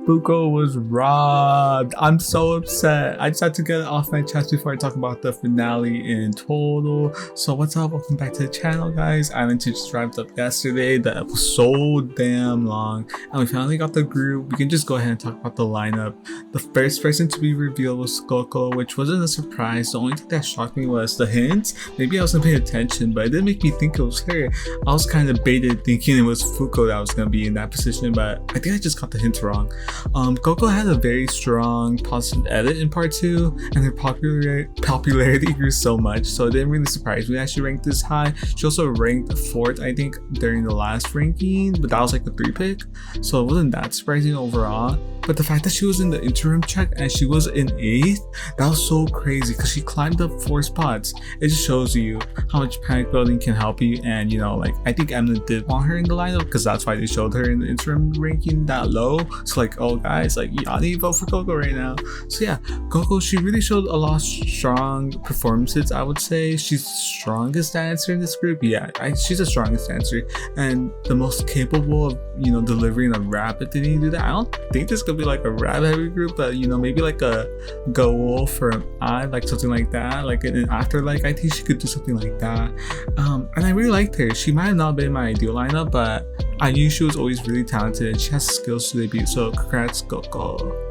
FUKO was robbed. I'm so upset. I just had to get it off my chest before I talk about the finale in total. So what's up? Welcome back to the channel, guys. ILAND2 just wrapped up yesterday. The episode was so damn long, and we finally got the group. We can just go ahead and talk about the lineup. The first person to be revealed was Koko, which wasn't a surprise. The only thing that shocked me was the hints. Maybe I wasn't paying attention, but it didn't make me think it was her. I was kind of baited thinking it was FUKO that was going to be in that position, but I think I just got the hints wrong. Koko had a very strong positive edit in part 2, and her popularity grew so much, so it didn't really surprise me that she ranked this high. She also ranked 4th, I think, during the last ranking, but that was like a 3 pick, so it wasn't that surprising overall. But the fact that she was in the interim check and she was in 8th, that was so crazy because she climbed up 4 spots. It just shows you how much panic building can help you. And you know, like, I think Emma did want her in the lineup because that's why they showed her in the interim ranking that low. So like, oh guys, like, y'all need to vote for Koko right now. So yeah, Koko, she really showed a lot of strong performances. I would say she's the strongest dancer in this group. Yeah, she's the strongest dancer and the most capable of, you know, delivering a rap. But didn't do that. I don't think this could be like a rap heavy group, but you know, maybe like a GYUON for an I, like something like that, like in an Afterlife. I think she could do something like that. And I really liked her. She might have not been my ideal lineup, but I knew she was always really talented and she has skills to debut, so congrats Koko.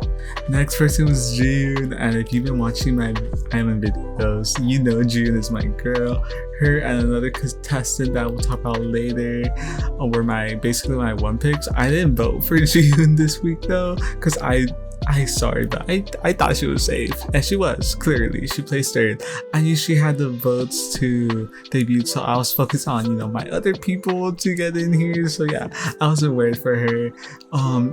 Next person was JUNGEUN, and if you've been watching my ILAND videos, you know JUNGEUN is my girl. Her and another contestant that we'll talk about later were basically my 1 picks. I didn't vote for JUNGEUN this week though, because I sorry, but I thought she was safe, and she was. Clearly she placed 3rd. I knew she had the votes to debut, so I was focused on, you know, my other people to get in here. So yeah, I wasn't worried for her.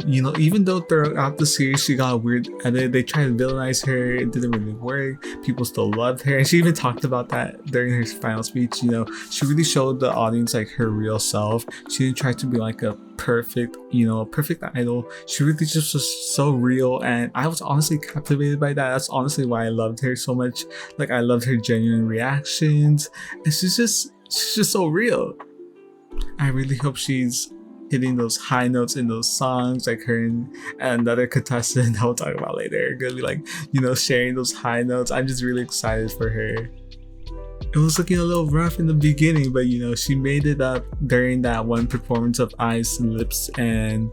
You know, even though throughout the series she got a weird edit, they tried to villainize her, it didn't really work. People still loved her, and she even talked about that during her final speech. You know, she really showed the audience like her real self. She didn't try to be like a perfect idol. She really just was so real, and I was honestly captivated by that. That's honestly why I loved her so much. Like, I loved her genuine reactions, and she's just so real. I really hope she's hitting those high notes in those songs, like her and another contestant that we'll talk about later are gonna be like, you know, sharing those high notes. I'm just really excited for her. It was looking a little rough in the beginning, but you know, she made it up during that one performance of Eyes, Lips, and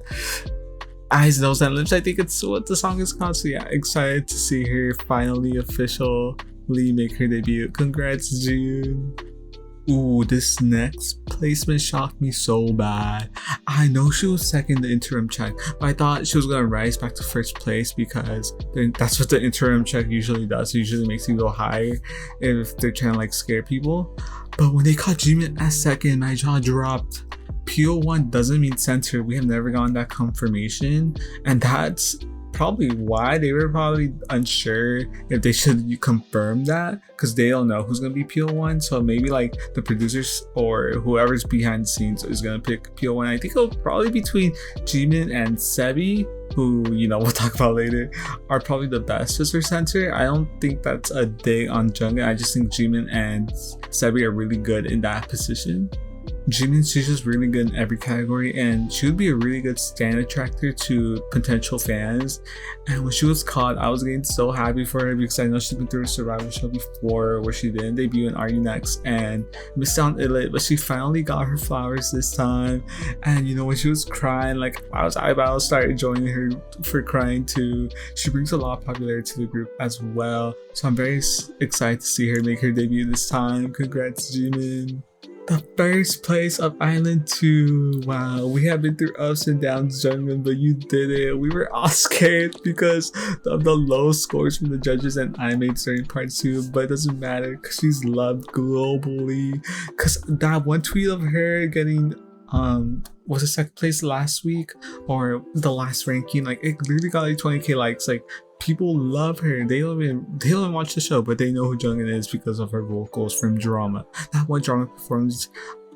Eyes, Nose, and Lips. I think it's what the song is called. So yeah, excited to see her finally officially make her debut. Congrats, JUNGEUN. Ooh, this next placement shocked me so bad. I know she was 2nd in the interim check, but I thought she was gonna rise back to 1st place because that's what the interim check usually does. It usually makes you go higher if they're trying to like scare people. But when they caught JEEMIN as 2nd, my jaw dropped. PO1 doesn't mean center. We have never gotten that confirmation, and that's probably why they were probably unsure if they should confirm that, because they don't know who's gonna be PO1. So maybe like the producers or whoever's behind the scenes is gonna pick PO1. I think it'll probably be between JEEMIN and SAEBI, who, you know, we'll talk about later, are probably the best sister center. I don't think that's a dig on JUNGEUN. I just think JEEMIN and SAEBI are really good in that position. JEEMIN, she's just really good in every category, and she would be a really good stand attractor to potential fans. And when she was caught, I was getting so happy for her because I know she's been through a survival show before where she didn't debut in Are You Next and missed out on ILAND, but she finally got her flowers this time. And you know, when she was crying, like, I started joining her for crying too. She brings a lot of popularity to the group as well, so I'm very excited to see her make her debut this time. Congrats, JEEMIN. The 1st place of ILAND2. Wow, we have been through ups and downs, JUNGEUN, but you did it. We were all scared because of the low scores from the judges, and I made certain parts too, but it doesn't matter because she's loved globally. Because that one tweet of her getting was it 2nd place last week or the last ranking, like, it literally got like 20k likes. Like, people love her. They don't even watch the show, but they know who JUNGEUN is because of her vocals from Drama. That one Drama performance,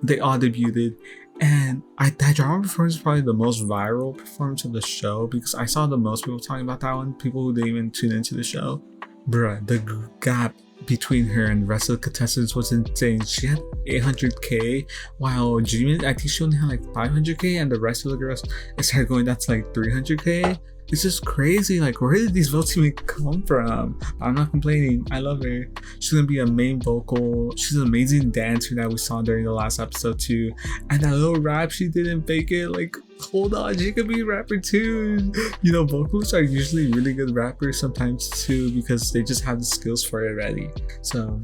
they all debuted, and that Drama performance is probably the most viral performance of the show because I saw the most people talking about that one. People who didn't even tune into the show. Bruh, the gap between her and the rest of the contestants was insane. She had 800k, while JEEMIN, I think she only had like 500k, and the rest of the girls started going down to like 300k. It's just crazy. Like, where did these votes even come from? I'm not complaining. I love her. She's gonna be a main vocal. She's an amazing dancer that we saw during the last episode too. And that little rap she didn't fake it. Like, hold on, she could be a rapper too. You know, vocalists are usually really good rappers sometimes too because they just have the skills for it already. So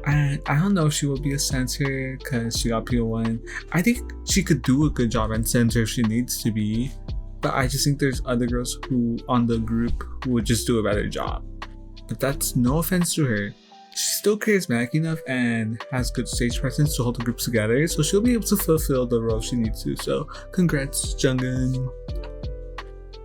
I don't know if she will be a censor because she got PO1. I think she could do a good job at censor if she needs to be. But I just think there's other girls who on the group who would just do a better job. But that's no offense to her. She's still charismatic enough and has good stage presence to hold the groups together, so she'll be able to fulfill the role she needs to. So congrats, JUNGEUN.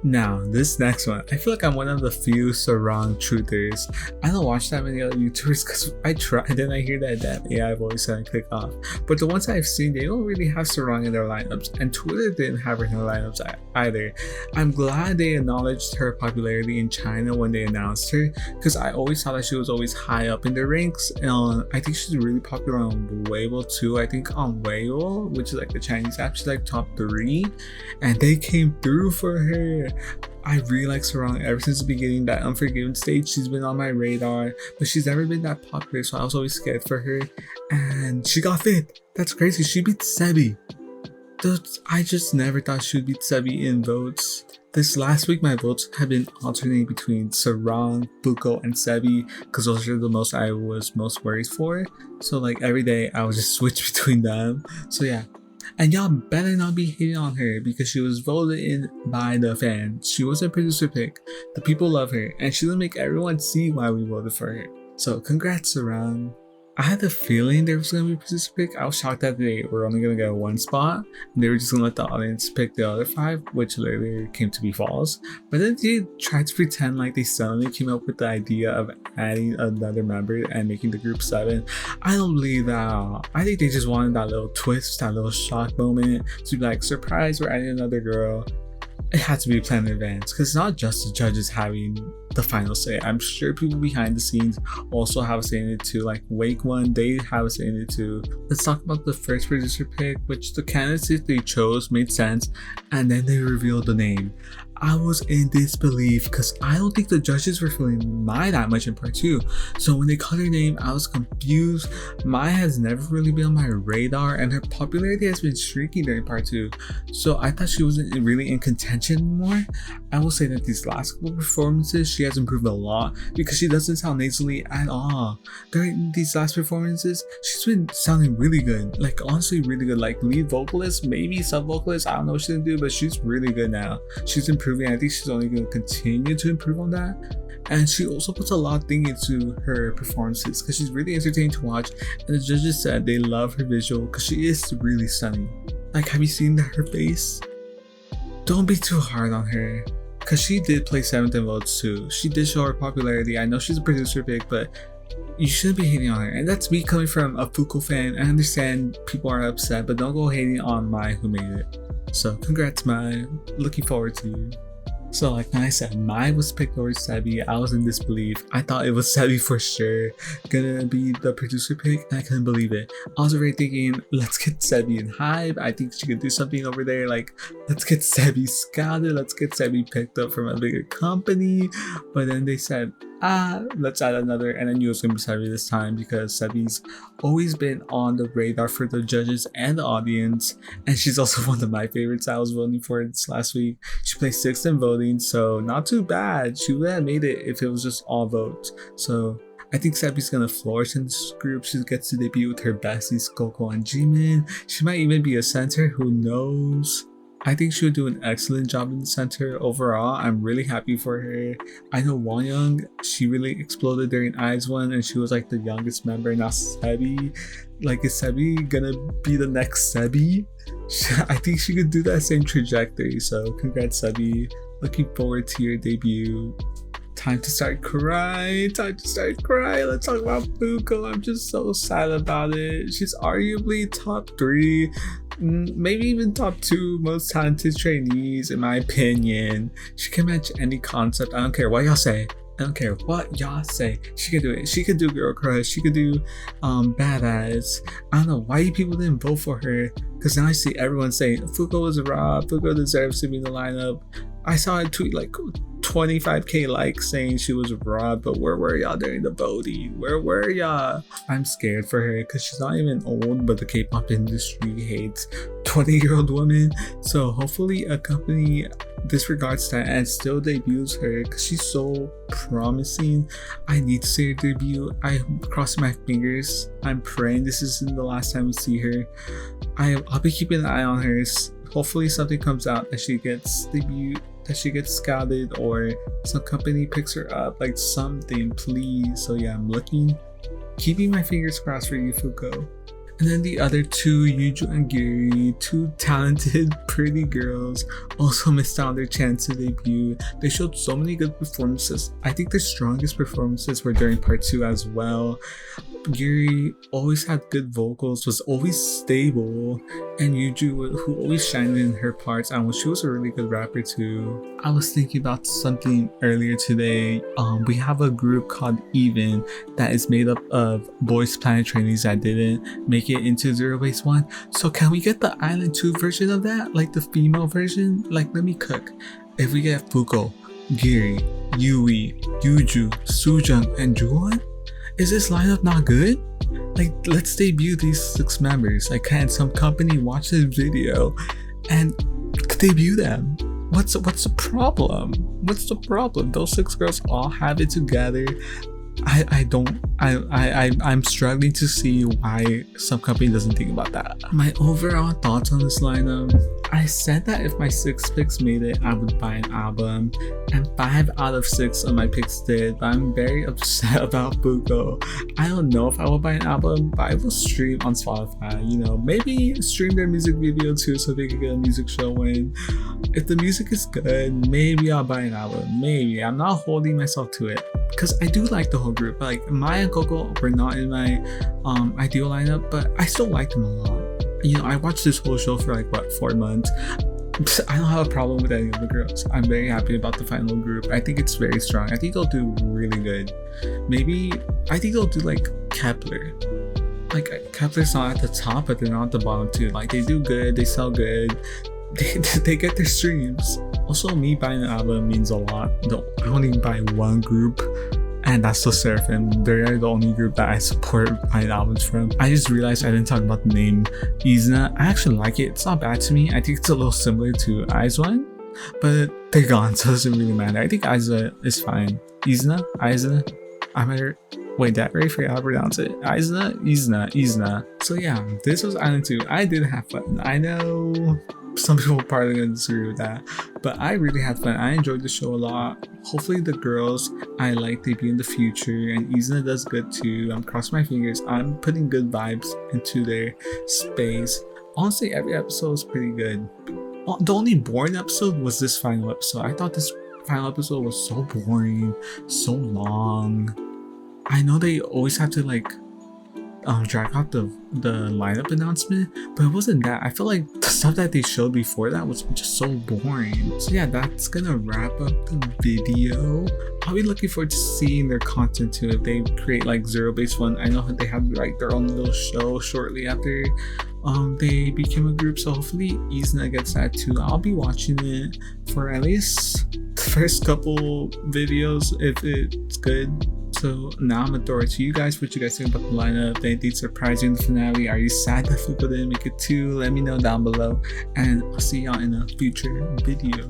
Now, this next one, I feel like I'm one of the few sarang truthers. I don't watch that many other YouTubers because I try, and then I hear that damn AI voice and I click off. But the ones I've seen, they don't really have sarang in their lineups, and Twitter didn't have her in their lineups either. I'm glad they acknowledged her popularity in China when they announced her, because I always thought that she was always high up in the ranks. And I think she's really popular on Weibo too. I think on Weibo, which is like the Chinese app, she's like top 3, and they came through for her. I really like Sarang ever since the beginning. That Unforgiven stage, she's been on my radar, but she's never been that popular, so I was always scared for her. And she got 5th. That's crazy. She beat SAEBI. I just never thought she would beat SAEBI in votes. This last week, my votes have been alternating between Sarang, FUKO, and SAEBI because those are the most I was most worried for. So like every day, I would just switch between them. So yeah. And y'all better not be hating on her because she was voted in by the fans. She was a producer pick. The people love her and she'll make everyone see why we voted for her. So congrats, Sarang. I had a feeling there was going to be a producer pick. I was shocked that they were only going to get 1 spot. And they were just going to let the audience pick the other 5, which later came to be false. But then they tried to pretend like they suddenly came up with the idea of adding another member and making the group 7. I don't believe that. I think they just wanted that little twist, that little shock moment to be like, surprise, we're adding another girl. It had to be planned in advance because it's not just the judges having the final say. I'm sure people behind the scenes also have a say in it too. Like Wake One, they have a say in it too. Let's talk about the first producer pick, which the candidates they chose made sense, and then they revealed the name. I was in disbelief because I don't think the judges were feeling Mai that much in part 2. So when they called her name, I was confused. Mai has never really been on my radar and her popularity has been shrinking during part 2. So I thought she wasn't really in contention anymore. I will say that these last couple performances, she has improved a lot because she doesn't sound nasally at all. During these last performances, she's been sounding really good. Like honestly really good. Like lead vocalist, maybe sub vocalist, I don't know what she's gonna do, but she's really good now. She's improving. I think she's only going to continue to improve on that. And she also puts a lot of things into her performances because she's really entertaining to watch. And the judges said they love her visual because she is really stunning. Like, have you seen her face? Don't be too hard on her because she did play 7th in votes too. She did show her popularity. I know she's a producer pick, but you shouldn't be hating on her. And that's me coming from a FUKO fan. I understand people are upset, but don't go hating on Mai who made it. So congrats, Mai. Looking forward to you. So like I said, Mai was picked over SAEBI. I was in disbelief. I thought it was SAEBI for sure gonna be the producer pick, and I couldn't believe it. I was already thinking, let's get SAEBI in hype. I think she could do something over there. Like, let's get SAEBI scouted. Let's get SAEBI picked up from a bigger company. But then they said, let's add another, and I knew it was gonna be SAEBI this time because SAEBI's always been on the radar for the judges and the audience, and she's also one of my favorites. I was voting for this last week. She placed 6th in voting, so not too bad. She would have made it if it was just all votes. So I think SAEBI's gonna flourish in this group. She gets to debut with her besties Koko and JEEMIN. She might even be a center, who knows? I think she would do an excellent job in the center. Overall, I'm really happy for her. I know Wonyoung, she really exploded during IZNA and she was like the youngest member. Now SAEBI, like is SAEBI gonna be the next SAEBI? I think she could do that same trajectory. So congrats SAEBI. Looking forward to your debut. Time to start crying. Let's talk about FUKO. I'm just so sad about it. She's arguably top 3, maybe even top 2 most talented trainees in my opinion. She can match any concept. I don't care what y'all say. I don't care what y'all say. She could do it. She could do Girl Crush. She could do Badass. I don't know why you people didn't vote for her. Because now I see everyone saying FUKO was robbed. FUKO deserves to be in the lineup. I saw a tweet like 25k likes saying she was robbed, but where were y'all during the voting? Where were y'all? I'm scared for her because she's not even old, but the K-pop industry hates 20-year-old women. So hopefully a company disregards that and still debuts her because she's so promising. I need to see her debut. I'm crossing my fingers. I'm praying this isn't the last time we see her. I'll be keeping an eye on her. Hopefully something comes out that she gets debuted, that she gets scouted, or some company picks her up, like something, please. So yeah, I'm keeping my fingers crossed for you, FUKO. And then the other two, YUJU and GYURI, two talented, pretty girls, also missed out on their chance to debut. They showed so many good performances. I think their strongest performances were during part 2 as well. GYURI always had good vocals, was always stable, and YUJU, who always shined in her parts, and she was a really good rapper too. I was thinking about something earlier today. We have a group called EVEN that is made up of Boys Planet trainees that didn't make it into Zero Base 1. So can we get the Island 2 version of that? Like the female version? Like, let me cook. If we get FUKO, GYURI, Yui, YUJU, Sujung, and JUWON? Is this lineup not good? Like, let's debut these 6 members. Like, can some company watch this video and debut them? What's the problem? What's the problem? Those 6 girls all have it together. I'm struggling to see why some company doesn't think about that. My overall thoughts on this lineup, I said that if my 6 picks made it, I would buy an album, and 5 out of 6 of my picks did, but I'm very upset about FUKO. I don't know if I will buy an album, but I will stream on Spotify, you know, maybe stream their music video too so they can get a music show win. If the music is good, maybe I'll buy an album, maybe. I'm not holding myself to it, because I do like the whole group. Like, Mai and Koko were not in my ideal lineup, but I still like them a lot. You know, I watched this whole show for like, what, 4 months. I don't have a problem with any of the girls. I'm very happy about the final group. I think it's very strong. I think they'll do really good. I think they'll do like Kepler. Like, Kepler's not at the top, but they're not at the bottom too. Like, they do good, they sell good, they get their streams. Also, me buying an album means a lot. I only buy one group, and that's the Seraphim. They're the only group that I support buying albums from. I just realized I didn't talk about the name IZNA. I actually like it. It's not bad to me. I think it's a little similar to IZNA, but they're gone, so it doesn't really matter. I think IZNA is fine. IZNA. Wait, that very forgot how to pronounce it. IZNA. So yeah, this was Island 2. I did have fun. I know some people are probably gonna disagree with that, but I really had fun. I enjoyed the show a lot. Hopefully the girls I like debut in the future, and IZNA does good too. I'm crossing my fingers. I'm putting good vibes into their space. Honestly, every episode was pretty good. The only boring episode was this final episode. I thought this final episode was so boring, so long. I know they always have to like drag out the lineup announcement, but it wasn't that. I feel like the stuff that they showed before that was just so boring. So yeah, that's gonna wrap up the video. I'll be looking forward to seeing their content too. If they create like Zero Base 1, I know that they have like their own little show shortly after they became a group, so hopefully IZNA gets that too. I'll be watching it for at least the first couple videos if it's good. So now I'm gonna throw it to you guys. What you guys think about the lineup? Anything surprising in the finale? Are you sad that FUKO didn't make it too? Let me know down below, and I'll see y'all in a future video.